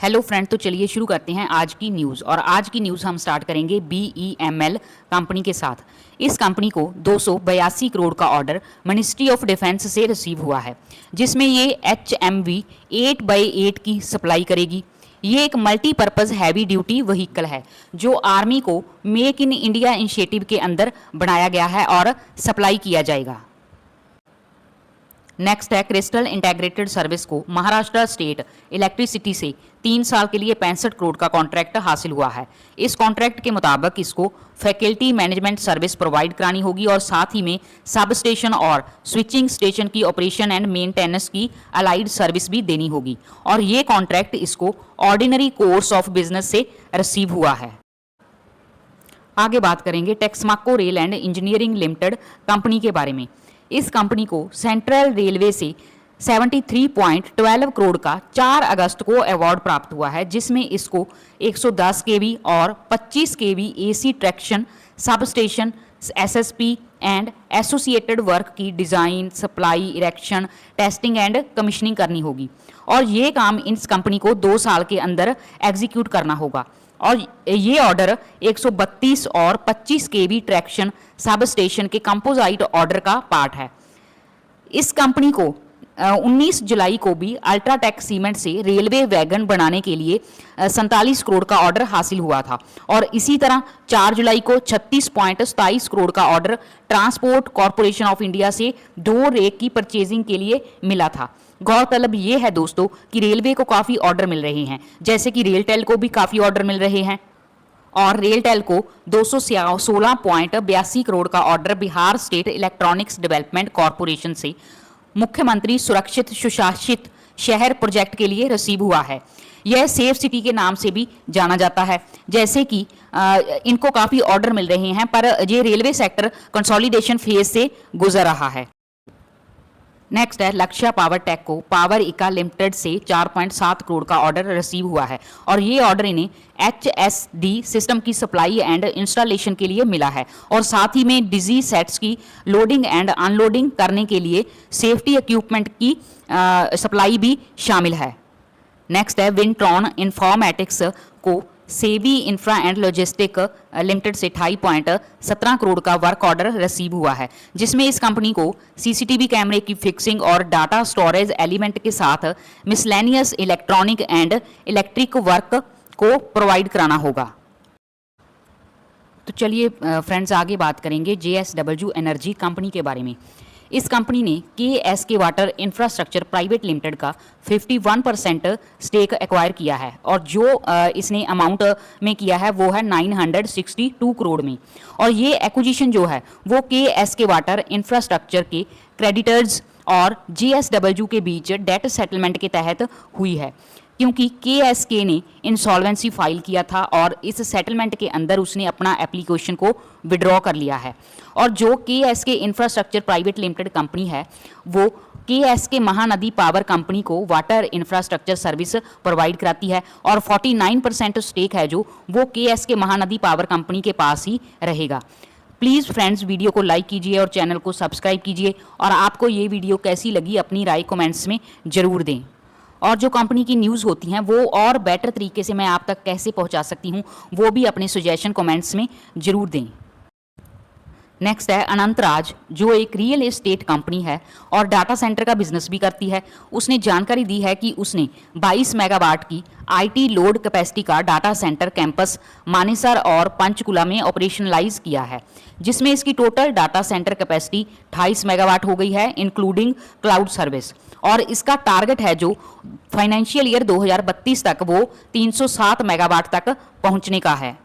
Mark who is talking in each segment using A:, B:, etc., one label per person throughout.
A: Hello friend, तो चलिए शुरू करते हैं आज की न्यूज़। और आज की न्यूज़ हम स्टार्ट करेंगे BEML कंपनी के साथ। इस कंपनी को 282 करोड़ का ऑर्डर मिनिस्ट्री ऑफ डिफेंस से रिसीव हुआ है, जिसमें ये HMV 8x8 की सप्लाई करेगी। ये एक मल्टीपर्पज़ हैवी ड्यूटी व्हीकल है जो आर्मी को मेक इन इंडिया इनिशिएटिव के अंदर बनाया गया है और सप्लाई किया जाएगा। नेक्स्ट है, क्रिस्टल इंटीग्रेटेड सर्विस को महाराष्ट्र स्टेट इलेक्ट्रिसिटी से 3 साल के लिए 65 करोड़ का कॉन्ट्रैक्ट हासिल हुआ है। इस कॉन्ट्रैक्ट के मुताबिक इसको फैकल्टी मैनेजमेंट सर्विस प्रोवाइड करानी होगी और साथ ही में सब स्टेशन और स्विचिंग स्टेशन की ऑपरेशन एंड मेंटेनेंस की अलाइड सर्विस भी देनी होगी। और ये कॉन्ट्रैक्ट इसको ऑर्डिनरी कोर्स ऑफ बिजनेस से रिसीव हुआ है। आगे बात करेंगे Texmaco rail and engineering limited company के बारे में। इस कंपनी को सेंट्रल रेलवे से 73.12 करोड़ का 4 अगस्त को अवार्ड प्राप्त हुआ है, जिसमें इसको 110 केवी और 25 KV AC traction substation SSP and associated work की design, supply, erection, testing and commissioning करनी होगी। और ये काम इस कंपनी को 2 साल के अंदर एग्जीक्यूट करना होगा। और ये ऑर्डर 132 और 25 केवी ट्रैक्शन सब स्टेशन के कंपोजाइट ऑर्डर का पार्ट है। इस कंपनी को 19 जुलाई को भी अल्ट्राटेक सीमेंट से रेलवे वैगन बनाने के लिए 47 करोड़ का ऑर्डर हासिल हुआ था। और इसी तरह 4 जुलाई को 36.27 करोड़ का order transport corporation of India से 2 रेक की परचेजिंग के लिए मिला था। गौरतलब ये है दोस्तों कि रेलवे को काफ़ी ऑर्डर मिल रहे हैं, जैसे कि रेलटेल को भी काफ़ी ऑर्डर मिल रहे हैं। और रेलटेल को 216.82 करोड़ का order Bihar state electronics development corporation से मुख्यमंत्री सुरक्षित सुशासित शहर प्रोजेक्ट के लिए रिसीव हुआ है। यह सेफ सिटी के नाम से भी जाना जाता है। जैसे कि इनको काफ़ी ऑर्डर मिल रहे हैं, पर ये रेलवे सेक्टर कंसोलिडेशन फेज से गुजर रहा है। नेक्स्ट है, लक्ष्य पावर टेक को पावर इका लिमिटेड से 4.7 करोड़ का ऑर्डर रिसीव हुआ है। और ये ऑर्डर इन्हें HSD सिस्टम की सप्लाई एंड इंस्टॉलेशन के लिए मिला है और साथ ही में डिजी सेट्स की लोडिंग एंड अनलोडिंग करने के लिए सेफ्टी इक्विपमेंट की सप्लाई भी शामिल है। नेक्स्ट है, विंट्रॉन इन्फॉर्मेटिक्स को सेवी इंफ्रा एंड लॉजिस्टिक लिमिटेड से 28.17 करोड़ का वर्क ऑर्डर रिसीव हुआ है, जिसमें इस कंपनी को CCTV कैमरे की फिक्सिंग और डाटा स्टोरेज एलिमेंट के साथ miscellaneous electronic and electric work को प्रोवाइड कराना होगा। तो चलिए फ्रेंड्स, आगे बात करेंगे JSW एनर्जी कंपनी के बारे में। इस कंपनी ने KSK water infrastructure private limited का 51% स्टेक एक्वायर किया है और जो इसने अमाउंट में किया है वो है 962 करोड़ में। और ये एक्विजिशन जो है वो KSK वाटर इंफ्रास्ट्रक्चर के क्रेडिटर्स और JSW के बीच डेट सेटलमेंट के तहत हुई है, क्योंकि KSK ने इंसॉल्वेंसी फाइल किया था और इस सेटलमेंट के अंदर उसने अपना एप्लीकेशन को विड्रॉ कर लिया है। और जो KSK infrastructure private limited company है वो KSK महानदी पावर कंपनी को वाटर इंफ्रास्ट्रक्चर सर्विस प्रोवाइड कराती है और 49% स्टेक है जो वो KSK महानदी पावर कंपनी के पास ही रहेगा। प्लीज़ फ्रेंड्स, वीडियो को लाइक कीजिए और चैनल को सब्सक्राइब कीजिए। और आपको ये वीडियो कैसी लगी अपनी राय कमेंट्स में ज़रूर दें। और जो कंपनी की न्यूज़ होती हैं वो और बेटर तरीके से मैं आप तक कैसे पहुंचा सकती हूं, वो भी अपने सजेशन कमेंट्स में ज़रूर दें। नेक्स्ट है, अनंतराज जो एक रियल एस्टेट कंपनी है और डाटा सेंटर का बिजनेस भी करती है। उसने जानकारी दी है कि उसने 22 मेगावाट की IT लोड कैपेसिटी का डाटा सेंटर कैंपस मानेसर और पंचकुला में ऑपरेशनलाइज किया है, जिसमें इसकी total data centre capacity 28 megawatt हो गई है इंक्लूडिंग क्लाउड सर्विस। और इसका टारगेट है जो फाइनेंशियल ईयर 2032 तक वो 307 मेगावाट तक पहुंचने का है।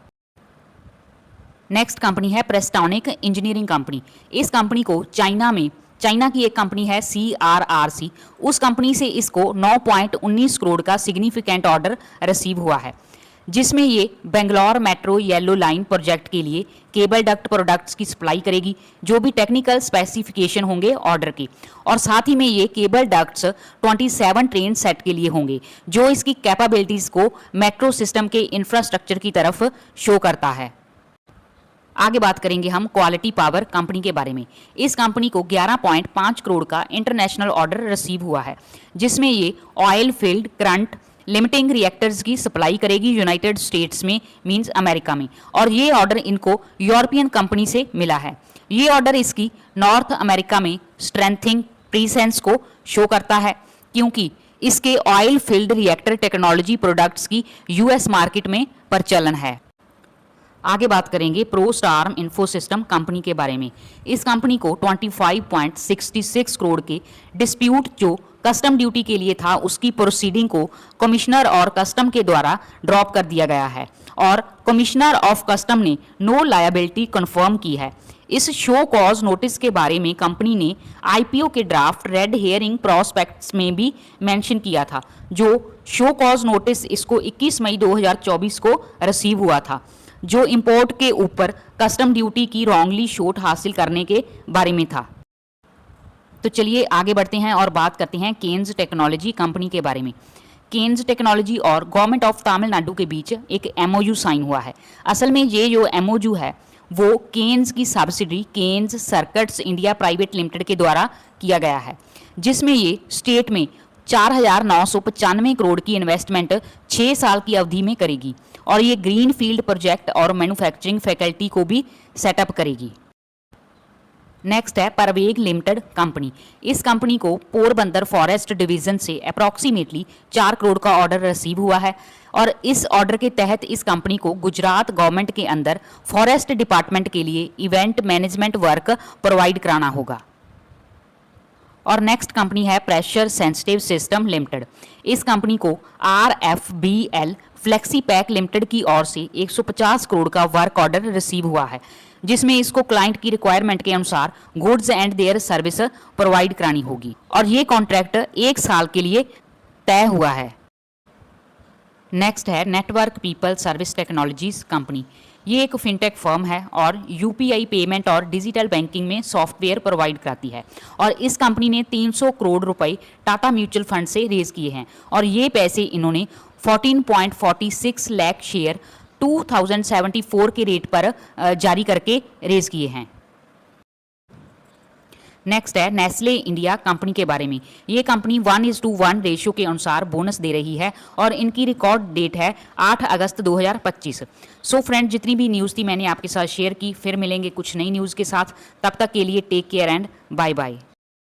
A: नेक्स्ट कंपनी है प्रेस्टोनिक इंजीनियरिंग कंपनी। इस कंपनी को चाइना की एक कंपनी है CRRC, उस कंपनी से इसको 9.19 करोड़ का सिग्निफिकेंट ऑर्डर रिसीव हुआ है, जिसमें ये Bangalore metro yellow line project के लिए केबल डक्ट प्रोडक्ट्स की सप्लाई करेगी, जो भी टेक्निकल स्पेसिफिकेशन होंगे ऑर्डर के। और साथ ही में ये केबल डक्ट्स 27 ट्रेन सेट के लिए होंगे, जो इसकी कैपेबिलिटीज़ को मेट्रो सिस्टम के इंफ्रास्ट्रक्चर की तरफ शो करता है। आगे बात करेंगे हम क्वालिटी पावर कंपनी के बारे में। इस कंपनी को 11.5 करोड़ का इंटरनेशनल ऑर्डर रिसीव हुआ है, जिसमें ये oil field current limiting reactors की सप्लाई करेगी यूनाइटेड स्टेट्स में, मींस अमेरिका में, और ये ऑर्डर इनको यूरोपियन कंपनी से मिला है। ये ऑर्डर इसकी नॉर्थ अमेरिका में स्ट्रेंथिंग प्रीसेंस को शो करता है, क्योंकि इसके oil field reactor technology products की यूएस मार्केट में प्रचलन है। आगे बात करेंगे प्रोस्टार इन्फोसिस्टम कंपनी के बारे में। इस कंपनी को 25.66 करोड़ के डिस्प्यूट जो कस्टम ड्यूटी के लिए था, उसकी प्रोसीडिंग को कमिश्नर और कस्टम के द्वारा ड्रॉप कर दिया गया है और कमिश्नर ऑफ कस्टम ने नो लायबिलिटी कंफर्म की है। इस शो कॉज नोटिस के बारे में कंपनी ने आईपीओ के ड्राफ्ट रेड हेयरिंग प्रोस्पेक्ट्स में भी मेंशन किया था। जो शो कॉज नोटिस इसको 21 मई 2024 को रिसीव हुआ था, जो इंपोर्ट के ऊपर कस्टम ड्यूटी की रॉन्गली छूट हासिल करने के बारे में था। तो चलिए आगे बढ़ते हैं और बात करते हैं केन्स टेक्नोलॉजी कंपनी के बारे में। केन्स टेक्नोलॉजी और गवर्नमेंट ऑफ तमिलनाडु के बीच एक एमओयू साइन हुआ है। असल में ये जो एमओयू है वो केन्स की subsidiary Kaynes circuits India private limited के द्वारा किया गया है, जिसमें ये स्टेट में 4,995 करोड़ की इन्वेस्टमेंट 6 साल की अवधि में करेगी और ये ग्रीन फील्ड प्रोजेक्ट और मैन्युफैक्चरिंग फैकल्टी को भी सेटअप करेगी। नेक्स्ट है परवेग लिमिटेड कंपनी। इस कंपनी को पोरबंदर फॉरेस्ट डिवीजन से अप्रॉक्सीमेटली 4 करोड़ का ऑर्डर रिसीव हुआ है और इस ऑर्डर के तहत इस कंपनी को गुजरात गवर्नमेंट के अंदर फॉरेस्ट डिपार्टमेंट के लिए इवेंट मैनेजमेंट वर्क प्रोवाइड कराना होगा। और नेक्स्ट कंपनी है प्रेशर सेंसिटिव सिस्टम लिमिटेड। इस कंपनी को RFBL फ्लेक्सी पैक लिमिटेड की ओर से 150 करोड़ का वर्क ऑर्डर रिसीव हुआ है, जिसमें इसको क्लाइंट की रिक्वायरमेंट के अनुसार goods and their service provide करानी होगी और ये कॉन्ट्रैक्ट 1 साल के लिए तय हुआ है। नेक्स्ट है network people service technologies company. ये एक फिनटेक फर्म है और यूपीआई पेमेंट और डिजिटल बैंकिंग में सॉफ्टवेयर प्रोवाइड कराती है और इस कंपनी ने 300 करोड़ रुपए टाटा म्यूचुअल फंड से रेज किए हैं और ये पैसे इन्होंने 14.46 लाख शेयर 2074 के रेट पर जारी करके रेज किए हैं। नेक्स्ट है नेस्ले इंडिया कंपनी के बारे में। ये कंपनी 1:1 रेशियो के अनुसार बोनस दे रही है और इनकी रिकॉर्ड डेट है 8 अगस्त 2025। सो फ्रेंड, जितनी भी न्यूज़ थी मैंने आपके साथ शेयर की। फिर मिलेंगे कुछ नई न्यूज़ के साथ, तब तक के लिए take care and bye bye.